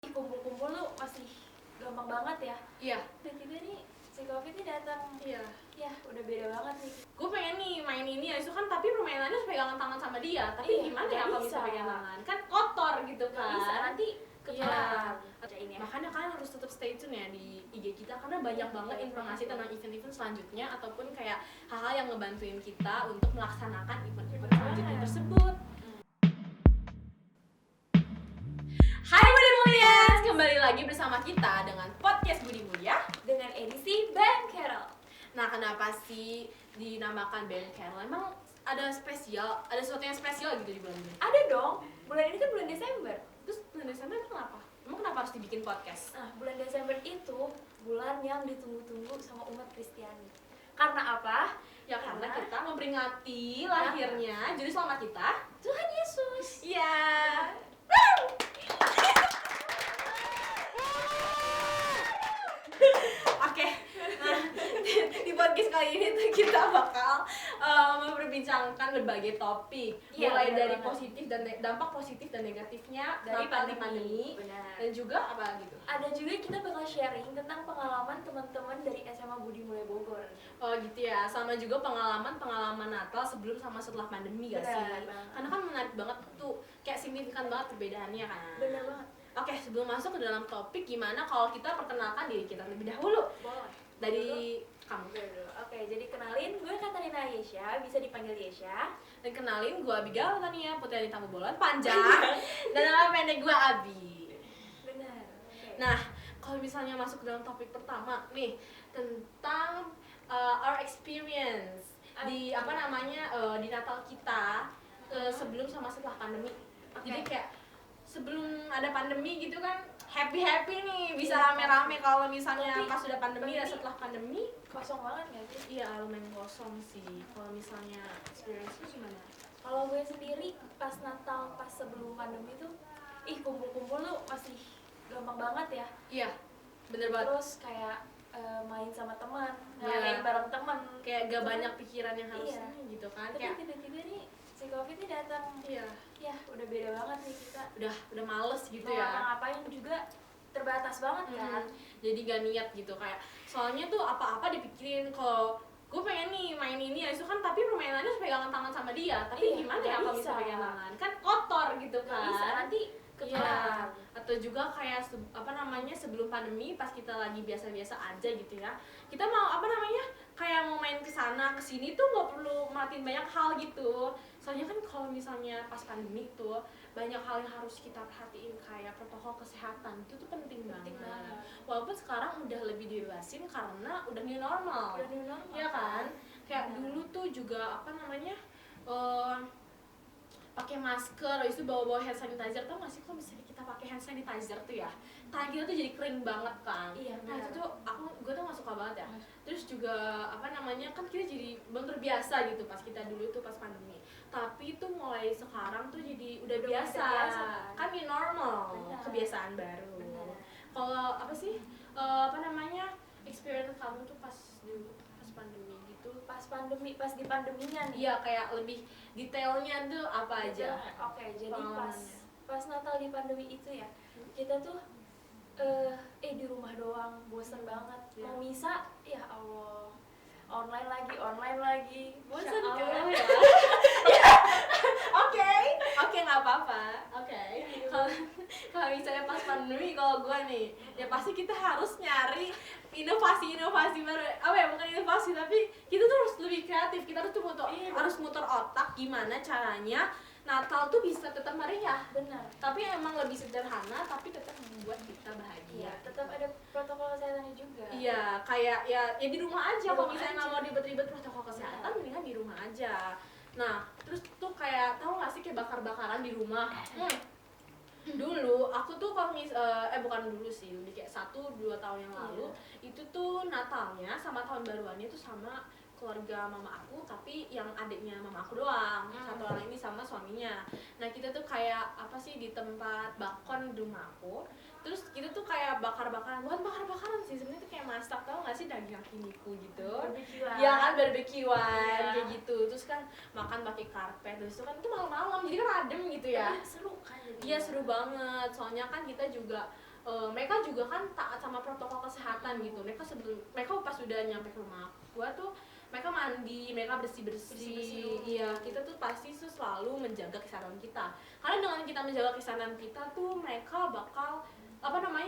Kumpul-kumpul lu masih gampang banget ya. Iya. Tiba-tiba nih si Covid ini datang. Iya. Ya udah beda banget nih. Gue pengen nih main ini ya, itu kan tapi permainannya harus pegangan tangan sama dia. Tapi Iya, gimana ya nggak kalau bisa. bisa pegangan tangan? Kan kotor gitu Gak kan. bisa nanti Iya. Bacain ya. Makanya kalian harus tetap stay tune ya di IG kita karena banyak banget informasi tentang event-event selanjutnya ataupun kayak hal-hal yang ngebantuin kita untuk melaksanakan event-event selanjutnya tersebut. Hai Budi Mulyas, kembali lagi bersama kita dengan podcast Budi Mulia Dengan edisi Ben Carol. Nah, kenapa sih dinamakan Ben Carol? Emang ada spesial, ada sesuatu yang spesial gitu di bulan ini? Ada dong. Bulan ini kan bulan Desember. Terus bulan Desember kenapa? Emang kenapa harus dibikin podcast? Nah, bulan Desember itu bulan yang ditunggu-tunggu sama umat Kristiani. Karena apa? Ya karena kita memperingati lahirnya juru selamat kita, Tuhan Yesus. Iya. Oke, nah di podcast kali ini tuh kita bakal memperbincangkan berbagai topik, Iya, mulai benar dari banget. positif dan dampak positif dan negatifnya Dari pandemi, Benar. dan juga apa lagi tuh? Ada juga kita bakal sharing tentang pengalaman teman-teman dari SMA Budi Mulya Bogor. Oh gitu ya, sama juga pengalaman Natal sebelum sama setelah pandemi gak sih? Benar banget. Karena kan menarik banget tuh, kayak signifikan banget perbedaannya kan. Benar banget. Oke, sebelum masuk ke dalam topik, gimana kalau kita perkenalkan diri kita lebih dahulu? Boleh. Dari kamu. Oke, jadi kenalin, gue Katarina Yesha, bisa dipanggil Yesha. Dan kenalin, gue Abigail Tania Putri Tamu Bolon, panjang. Dan nama pendek gue Abi. Benar. Oke. Nah, kalau misalnya masuk ke dalam topik pertama nih, tentang our experience di apa namanya di Natal kita sebelum sama setelah pandemi. Oke. Jadi kayak sebelum ada pandemi gitu kan happy nih bisa Iya. rame-rame. Kalau misalnya Tapi pas sudah pandemi dan berarti setelah pandemi kosong banget gak sih? iya lumayan kosong sih. Kalau misalnya experience-nya gimana? Kalau gue sendiri pas Natal, pas sebelum pandemi tuh, kumpul-kumpul lu masih gampang banget ya. Iya, bener banget. Terus kayak main sama teman, Iya. ngerayain bareng teman. Kayak gak banyak pikiran yang harus Iya. gitu kan. Tapi Kayak tiba-tiba nih si Covid ini datang. iya, Ya udah beda banget nih kita. udah males gitu Mau ya. ngapa-ngapain juga terbatas banget kan. Jadi gak niat gitu kayak soalnya tuh apa-apa dipikirin. Kalau gue pengen nih main ini ya itu kan tapi permainannya harus pegangan tangan sama dia. Tapi Iya, gimana nggak ya kalau bisa bisa. pegangan tangan? Kan kotor gitu Gak kan. bisa nanti Iya, ketularan. atau juga kayak apa namanya sebelum pandemi pas kita lagi biasa-biasa aja gitu ya, kita mau apa namanya kayak mau main ke sana ke sini tuh nggak perlu merhatiin banyak hal gitu. Soalnya kan kalau misalnya pas pandemi tuh banyak hal yang harus kita perhatiin kayak protokol kesehatan itu tuh penting Penting banget. banget. Walaupun sekarang udah lebih dibebasin karena udah new normal. Udah new normal. Iya kan? Kayak Benar. dulu tuh juga apa namanya pakai masker, habis itu bawa hand sanitizer. Tau gak sih kalau misalnya kita pakai hand sanitizer tuh ya tangan kita tuh jadi kering banget kan. Iya, Nah benar. itu tuh gue tuh gak suka banget ya. Terus juga apa namanya kan kita jadi belum terbiasa gitu pas kita dulu tuh pas pandemi. Tapi itu mulai sekarang tuh jadi udah biasa terbiasa. kan new normal. Benar. Kebiasaan baru. Benar. Kalau apa sih apa namanya experience kamu tuh pas dulu pas pandemi gitu? Pas pandemi, pas di pandeminya nih. Iya kayak lebih detailnya tuh apa aja? Oke, jadi pengalamannya. pas Natal di pandemi itu ya, kita tuh di rumah doang, bosen banget. Iya. Mau misa, ya Allah, online lagi, bosen Insya kan? Allah ya. Oke nggak apa-apa. Oke. Kalau misalnya pas pandemi, kalau gue nih, ya pasti kita harus nyari inovasi baru. Apa ya bukan inovasi tapi kita tuh harus lebih kreatif. Kita tuh harus muter otak gimana caranya Natal tuh bisa tetap meriah. Benar. Tapi emang lebih sederhana tapi tetap membuat kita bahagia. Iya, tetap ada protokol kesehatannya juga. Iya, kayak ya di rumah aja. Di Kalau rumah misalnya aja. nggak mau ribet-ribet protokol kesehatan, mendingan di rumah aja. Nah, terus tuh kayak tahu nggak sih kayak bakar-bakaran di rumah. Dulu aku tuh kalau bukan dulu sih, lebih kayak 1-2 tahun yang lalu itu tuh Natalnya sama tahun baruannya tuh sama keluarga mama aku, tapi yang adiknya mama aku doang. Satu orang ini sama suaminya. Nah kita tuh kayak apa sih di tempat balkon di rumah aku. Terus kita tuh kayak bakar-bakaran, bukan bakar-bakaran sih sebenarnya tuh kayak masak, tau nggak sih daging yakiniku gitu. Barbekyuan. Iya kan barbekyuan Iya. kayak gitu. Terus kan makan pakai karpet, terus itu kan itu malam-malam jadi kan adem gitu ya. Tapi seru kan jadi. Iya seru banget, soalnya kan kita juga mereka juga kan taat sama protokol kesehatan gitu. Mereka pas udah nyampe ke rumah gua tuh mereka mandi, mereka bersih-bersih. Iya, kita tuh pasti tuh selalu menjaga kesehatan kita. Karena dengan kita menjaga kesehatan kita tuh mereka bakal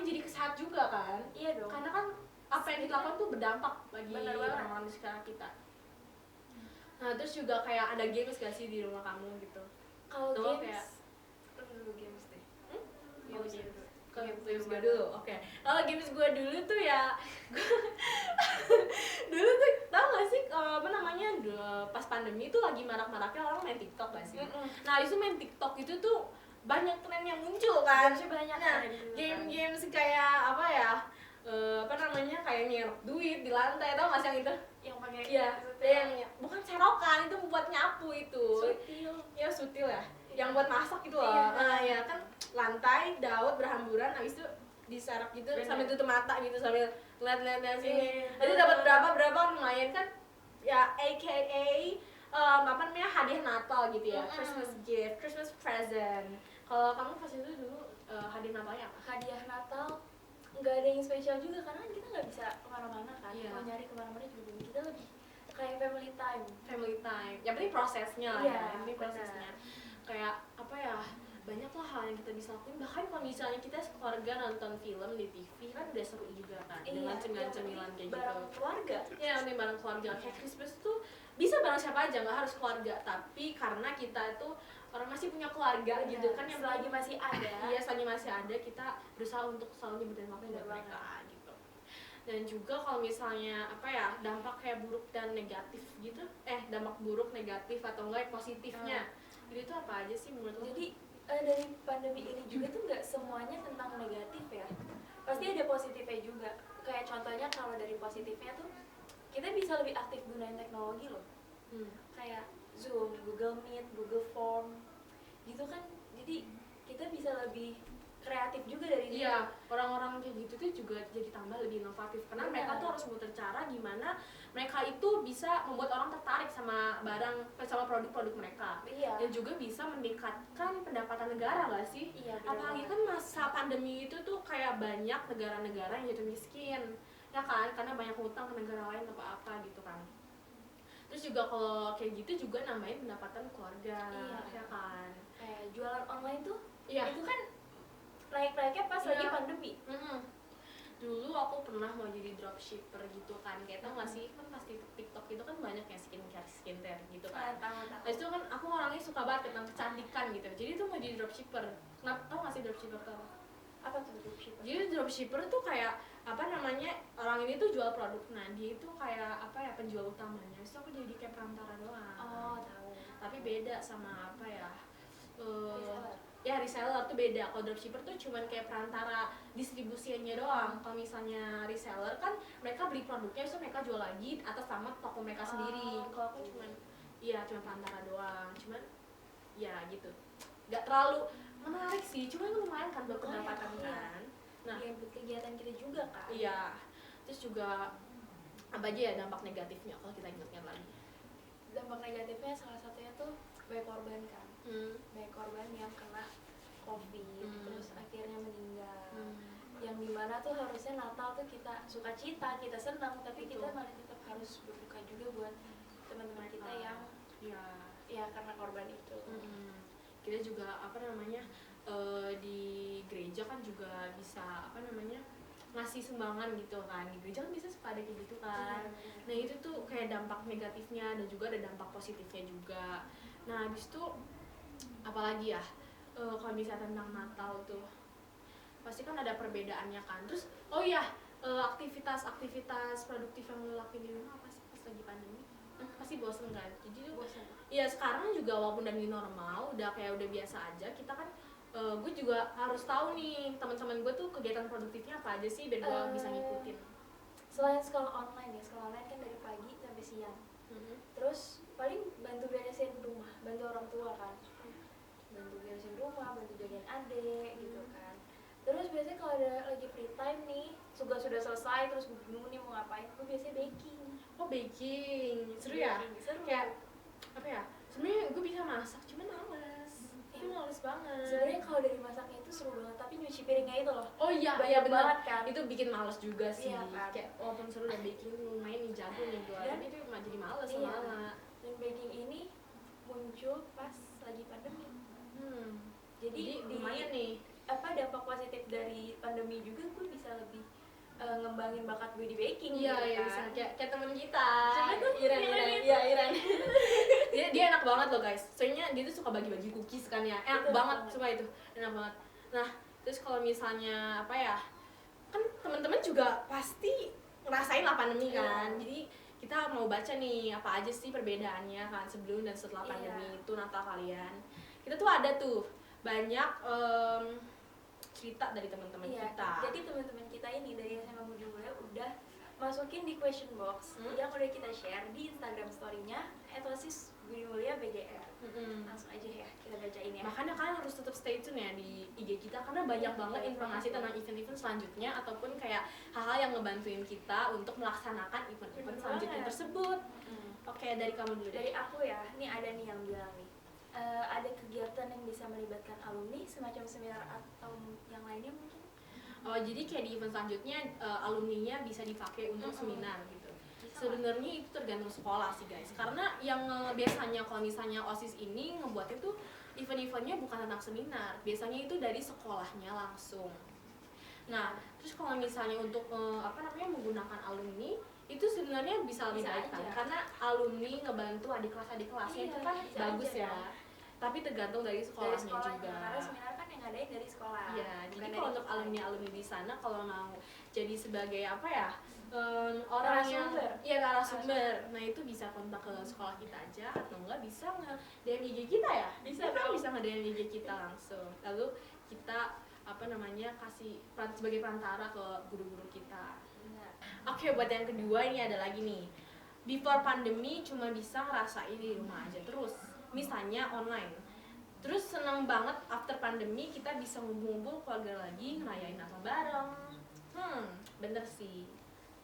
jadi kesehat juga kan. Iya dong. Karena kan apa yang kita lakukan tuh berdampak bagi orang-orang di sekitar kita. Nah, terus juga kayak ada games gak sih di rumah kamu gitu? Kalau games, dulu games deh. Games gue dulu, oke. Kalau games gue dulu tuh ya, dulu tuh tau gak sih pas pandemi itu lagi marak-maraknya orang main TikTok gak sih? Nah itu main TikTok itu tuh banyak tren yang muncul kan. banyak Nah, game-games kayak kayak nyerok duit di lantai, tau gak sih yang itu? yang pakai Yang bukan serokan, itu buat nyapu itu. sutil. Ya sutil ya, yang buat masak gitu loh. Nah ya kan lantai daud berhamburan, habis itu diserak gitu sambil tutup mata gitu sambil lihat-lihat sini. Nanti dapat berapa lumayan kan? Ya AKA hadiah Natal gitu ya, Christmas gift, Christmas present. Kalau kamu pas itu dulu hadiah Natalnya apa? Hadiah Natal nggak ada yang spesial juga karena kita nggak bisa kemana-mana kan. Mau nyari kemana-mana juga belum. Kita lebih kayak family time. Yang penting prosesnya lah Iya, ya. Yang penting prosesnya. Kayak banyak lah hal yang kita bisa lakuin. Bahkan kalau misalnya kita sekeluarga nonton film di TV kan udah seru juga kan. Dengan cemilan-cemilan kayak gitu. Bareng keluarga. Ya, nanti bareng keluarga. Kayak Christmas tuh bisa bareng siapa aja, nggak harus keluarga. Tapi karena kita tuh orang masih punya keluarga gitu kan, yang selagi masih ada. Iya, selagi masih ada kita berusaha untuk selalu nyempetin waktu buat mereka gitu. Dan juga kalau misalnya dampak kayak buruk dan negatif gitu, dampak buruk negatif atau enggak positifnya itu tuh apa aja sih menurut lo? Jadi dari pandemi ini juga tuh nggak semuanya tentang negatif ya, pasti ada positifnya juga. Kayak contohnya kalau dari positifnya tuh kita bisa lebih aktif gunain teknologi loh. Kayak Zoom, Google Meet, Google Form gitu kan, jadi kita bisa lebih kreatif juga dari situ. Iya, orang-orang kayak gitu tuh juga jadi tambah lebih inovatif karena mereka tuh harus muter cara gimana mereka itu bisa membuat orang tertarik sama produk-produk mereka. Iya. Dan juga bisa meningkatkan pendapatan negara gak sih? Iya, apalagi kan masa pandemi itu tuh kayak banyak negara-negara yang jatuh miskin, ya kan? Karena banyak hutang ke negara lain apa-apa gitu kan. Terus juga kalau kayak gitu juga nambahin pendapatan keluarga, ya kan? Kayak jualan online tuh, Iya. itu kan naik-naiknya pas lagi pandemi. Dulu aku pernah mau jadi dropshipper gitu kan, kayak tau gak sih kan pasti TikTok itu kan banyak yang skincare gitu kan. Nah itu kan aku orangnya suka banget tentang kecantikan gitu, jadi tuh mau jadi dropshipper. Kenapa tau gak sih dropshipper tuh Apa tuh dropshipper? Jadi dropshipper tuh kayak orang ini tuh jual produk, nah dia itu kayak penjual utamanya, so aku jadi kayak perantara doang. Oh, tahu. Tapi beda sama reseller tuh beda. Kalau dropshipper tuh cuman kayak perantara distribusinya doang. Kalau misalnya reseller kan mereka beli produknya, so mereka jual lagi atas nama toko mereka sendiri. Kalau aku cuma perantara doang. Cuman ya gitu, nggak terlalu menarik sih, cuma lumayan kan buat pendapatan kan. Nah, ya buat kegiatan kita juga kan. iya. Terus juga apa aja ya dampak negatifnya kalau kita ingat-ingat lagi? Dampak negatifnya salah satunya tuh banyak korban kan. Banyak korban yang kena COVID, terus akhirnya meninggal. Yang dimana tuh harusnya Natal tuh kita sukacita, kita senang, tapi kita malah tetap harus berduka juga buat teman-teman kita yang ya karena korban itu. Kita juga di gereja kan juga bisa ngasih sumbangan gitu kan. Di gereja kan bisa suka ada kayak gitu kan. Nah itu tuh kayak dampak negatifnya, dan juga ada dampak positifnya juga. Nah habis itu apalagi ya, kalau misalnya tentang Natal tuh pasti kan ada perbedaannya kan. Terus aktivitas produktif yang lo lakuin di rumah apa sih pas lagi pandemi? Pasti bosen kan? Jadi tuh ya sekarang juga walaupun udah new normal, udah biasa aja, kita kan gue juga harus tahu nih teman-teman gue tuh kegiatan produktifnya apa aja sih biar gue bisa ngikutin. Selain sekolah online kan dari pagi sampai siang. Terus paling bantu beresin rumah, bantu orang tua kan, bantu beresin rumah, bantu jagain adik gitu kan. Terus biasanya kalau ada lagi free time nih, sudah selesai terus bingung nih mau ngapain, gue biasanya baking. Oh baking, seru ya? Seru. Kayak sebenarnya gue bisa masak, cuman males. Ya Itu males banget. Sebenarnya kalau dari masaknya itu seru banget, tapi nyuci piringnya itu loh. Oh iya, banyak iya benar. banget kan. Itu bikin males juga sih. Iya, kan? Kayak walaupun seru dan baking lumayan nih jago nih gue. Dan- Tapi itu cuma jadi males Iya. lama-lama. Dan baking ini muncul pas lagi pandemi. Jadi lumayan nih. dampak positif dari pandemi juga gue bisa lebih ngembangin bakat gue di baking Iya, gitu iya kan. bisa kayak temen kita. Siapa tuh? Iren. Iren. Iya, Iren. dia enak banget loh guys. Soalnya dia tuh suka bagi-bagi cookies kan ya. Enak Itu banget, banget. suka itu. Enak banget. Nah, terus kalau misalnya apa ya? Kan teman-teman juga pasti ngerasain lah pandemi kan. Iya. Jadi kita mau baca nih apa aja sih perbedaannya kan sebelum dan setelah pandemi Iya. itu Natal kalian. Kita tuh ada tuh banyak cerita dari teman-teman Iya, kita. jadi teman-teman kita ini dari SMA Budi Mulia udah masukin di question box Hmm? yang udah kita share di Instagram story-nya @osis Budi Mulia BGR. Mm-mm. Langsung aja ya kita bacain ya. Makanya kalian harus tetap stay tune ya di IG kita karena banyak Iya, banget banyak informasi banget. tentang event-event selanjutnya ataupun kayak hal-hal yang ngebantuin kita untuk melaksanakan event-event Bener selanjutnya banget. tersebut. Hmm. Oke, dari kamu dulu deh. Dari aku ya, nih ada nih yang bilang nih. Ada kegiatan yang bisa melibatkan alumni semacam seminar atau yang lainnya mungkin. Oh, jadi kayak di event selanjutnya alumninya bisa dipakai untuk seminar gitu. Bisa Sebenarnya itu tergantung sekolah sih guys. Karena yang biasanya kalau misalnya OSIS ini ngebuatnya tuh event-eventnya bukan tentang seminar. Biasanya itu dari sekolahnya langsung. Nah, terus kalau misalnya untuk menggunakan alumni itu sebenarnya bisa lebih Bisa baik kan? aja. Karena alumni ngebantu adik kelasnya Iya, itu kan bisa bagus aja ya. dong. Tapi tergantung dari dari sekolahnya sekolahnya juga. karena seminar kan yang ngadain dari sekolah. Iya, bukan jadi dari kalau untuk kita. alumni di sana kalau mau jadi sebagai orang yang Narasumber. iya narasumber, nah itu bisa kontak ke sekolah kita aja atau enggak bisa nge-DM IG kita ya? Bisa kan dong. bisa nge-DM IG kita langsung. Lalu kita kasih sebagai perantara ke guru-guru kita. Benar. Oke, buat yang kedua ini ada lagi nih. Before pandemi cuma bisa ngerasain di rumah aja terus. Misalnya online. Terus senang banget after pandemi kita bisa ngumpul-ngumpul keluarga lagi, ngerayain Natal bareng. Bener sih.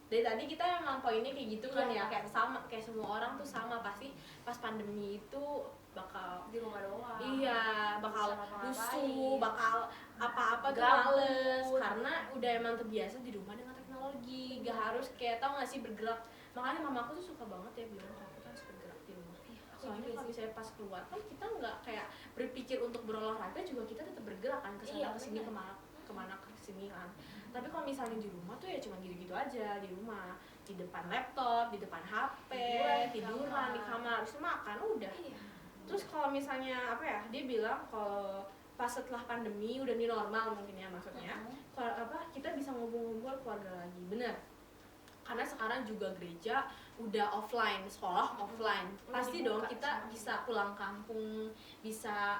Dari tadi kita emang poinnya kayak gitu kan Iya. ya, kayak sama, kayak semua orang tuh sama pasti pas pandemi itu bakal Di rumah doang. iya, bakal Bisa ngapa-ngapain. lusuh, bakal apa-apa tuh Gabut. males karena udah emang terbiasa di rumah dengan teknologi, gak harus kayak tau gak sih bergerak. Makanya mamaku tuh suka banget ya bilang kalau kita harus bergerak di rumah. Soalnya juga kalau sih. misalnya pas keluar kan kita nggak kayak berpikir untuk berolahraga juga kita tetap bergerak kan kesana Iya, kesini benar. kemana kesini kan. Tapi kalau misalnya di rumah tuh ya cuma gitu-gitu aja di rumah, di depan laptop, di depan HP, tiduran di kamar, habis itu makan udah. Iya. Terus kalau misalnya dia bilang kalau pas setelah pandemi udah new normal mungkin ya maksudnya, kalau kita bisa ngumpul-ngumpul keluarga lagi, bener. Karena sekarang juga gereja udah offline, sekolah offline, Udah pasti dibuka dong kita semuanya. bisa pulang kampung, bisa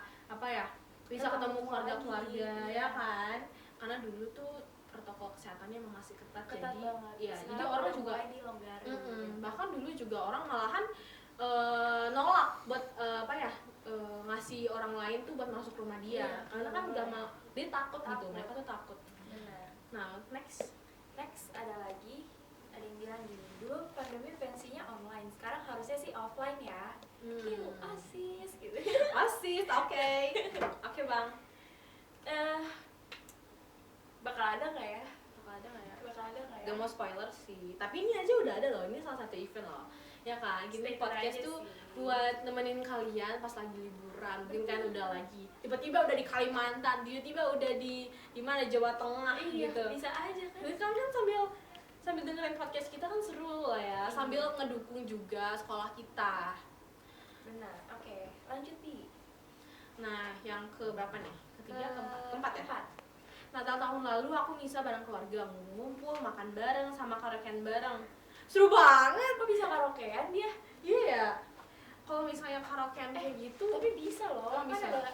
bisa Ketemu ketemu keluarga-keluarga lagi. ya kan? Karena dulu tuh protokol kesehatannya emang masih ketat, Ketat jadi banget. iya, jadi Sekarang orang udah juga mulai dilonggarin. bahkan dulu juga orang malahan nolak buat ngasih orang lain tuh buat masuk rumah dia Iya, karena kan bener. dia takut gitu, Takut. mereka tuh takut. Benar. Nah next Next ada lagi, ada yang bilang gini, dulu pandemi pensinya online, sekarang harusnya sih offline ya. Kiu asis gitu. OSIS, oke bang. Bakal ada nggak ya? Bakal ada nggak ya? Bakal ada nggak ya? Gak mau spoiler sih, tapi ini aja udah ada loh, ini salah satu event loh ya kan, Stay gini tune podcast aja tuh sih. buat nemenin kalian pas lagi liburan, mungkin kan udah lagi tiba-tiba udah di Kalimantan, tiba-tiba udah di mana Jawa Tengah Iya, gitu. bisa aja kan. Jadi kalian sambil dengerin podcast kita kan seru lah ya, sambil ngedukung juga sekolah kita. Benar. Oke, lanjut nih. Nah, yang ke berapa nih? Ketiga, keempat? Keempat ya? Keempat. Natal tahun lalu aku bisa bareng keluarga, ngumpul, makan bareng, sama karaokean bareng. Seru banget! Kok bisa karaokean dia? Iya ya. Kalau misalnya karaokean kayak gitu, Tapi bisa loh. Oh, Kan bisa. ada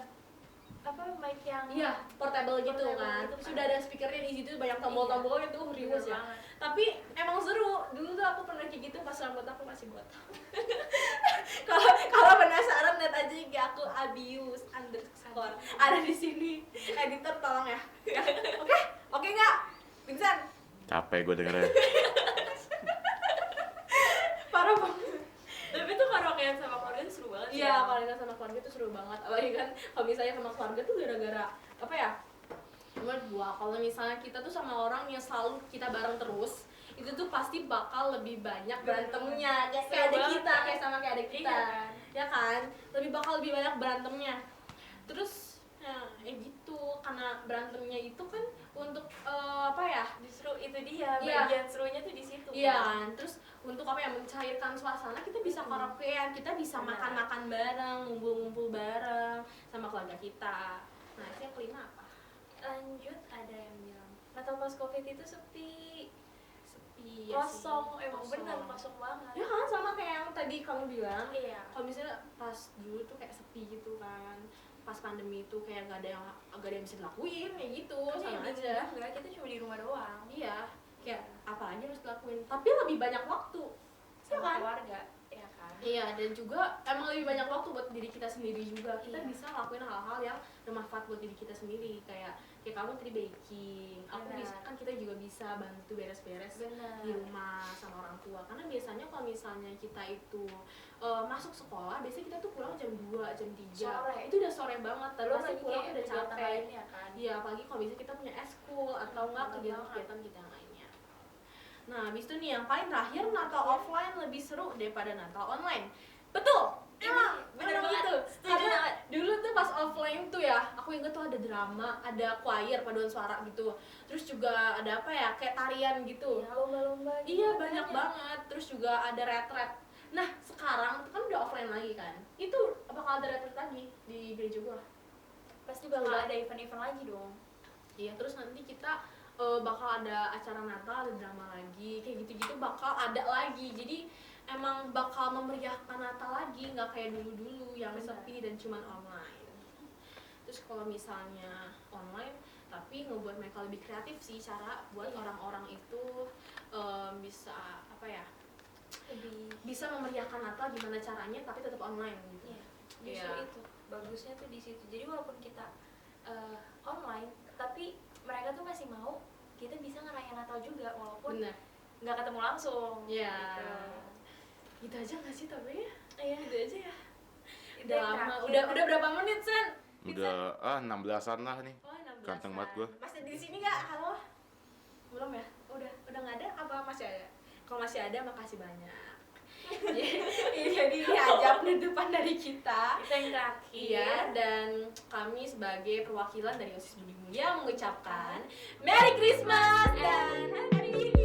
mic yang iya, portable gitu Portable kan. gitu kan. Sudah ada speakernya di situ, banyak tombol-tombolnya tuh, riwes ya. banget. Tapi emang seru. Dulu tuh aku pernah kayak gitu pas rambut aku masih botak. Kalau penasaran lihat aja IG aku @abius_. Ada di sini. Editor tolong ya. Oke nggak? Vincent? Capek gue dengernya. Parah banget. Tapi tuh karaokean sama keluarga tuh seru banget. Iya, kalau kita sama keluarga itu seru banget. apalagi kan kalau misalnya sama keluarga tuh gara-gara apa ya, menurut gua kalau misalnya kita tuh sama orang yang selalu kita bareng terus itu tuh pasti bakal lebih banyak berantemnya kayak adik kita, kayak sama kayak adik kita, ya kan, lebih bakal lebih banyak berantemnya. Terus ya gitu, karena berantemnya itu kan untuk apa ya, Justru itu dia Iya. bagian serunya tuh di situ. iya kan, terus untuk apa ya, mencairkan suasana, kita bisa karaokean, kita bisa Benar. makan-makan bareng, ngumpul-ngumpul bareng sama keluarga kita. Nah itu yang kelima apa? Lanjut, ada yang bilang Natal pas Covid itu sepi, Iya sih, kosong, emang kosong. bener kosong banget. Ya kan, sama kayak yang tadi kamu bilang, Iya. kalau misalnya pas dulu tuh kayak sepi gitu kan, pas pandemi itu kayak gak ada yang bisa dilakuin kayak gitu, Kan sama yang aja. enggak, kita cuma di rumah doang Iya, kayak apa aja harus dilakuin, tapi lebih banyak waktu, ya sama kan? keluarga, ya kan. Iya, dan juga emang lebih banyak waktu buat diri kita sendiri juga. Kita Iya. bisa ngelakuin hal-hal yang bermanfaat buat diri kita sendiri, kayak kamu tadi baking, aku Benar. bisa kan, kita juga bisa bantu beres-beres Benar. di rumah sama orang tua. Karena biasanya kalau misalnya kita itu masuk sekolah, biasanya kita tuh pulang jam 2, jam 3. Sore. Itu udah sore banget, dan Belum pasti lagi pulang kayak udah kegiatan capek. lainnya kan. Iya, apalagi kalau misalnya kita punya eskul atau enggak Benar kegiatan-kegiatan kita yang lainnya. Nah, habis itu nih yang paling terakhir, Natal offline lebih seru daripada Natal online. Betul. Emang bener emang banget. gitu. Setuju Karena banget. dulu tuh pas offline tuh ya, aku inget tuh ada drama, ada choir, paduan suara gitu. Terus juga ada apa ya, kayak tarian gitu. Ya, lomba-lomba gitu. Iya, banyak banget. Terus juga ada retret. Nah, sekarang kan udah offline lagi kan. Itu bakal ada retret lagi di gereja gua. Pasti bakal Udah. ada event-event lagi dong. Iya, terus nanti kita bakal ada acara Natal, ada drama lagi, kayak gitu-gitu bakal ada lagi. Jadi emang bakal memeriahkan Natal lagi, nggak kayak dulu-dulu yang Benar. sepi dan cuman online. Terus kalau misalnya online, tapi ngebuat mereka lebih kreatif sih cara buat Iya. orang-orang itu bisa apa ya, Lebih bisa memeriahkan Natal gimana caranya tapi tetap online gitu. Iya, justru Iya. itu bagusnya tuh di situ. Jadi walaupun kita online, tapi mereka tuh masih mau kita bisa ngerayain Natal juga walaupun Bener. nggak ketemu langsung. Iya. Gitu. Gitu aja nggak sih tapi ya? Iya. Gitu aja ya. Itu Udah yang lama. terakhir. Udah berapa menit, Sen? Udah 16-an lah nih. Oh, 16. Ganteng banget gua. Masih di sini nggak? Halo? Belum ya? Udah nggak ada? Apa masih ada? Kalau masih ada, makasih banyak. Jadi ini aja penutupan dari kita. Itu yang terakhir. Iya, dan kami sebagai perwakilan dari OSIS Budi Mulia mengucapkan Merry Christmas dan Happy New Year.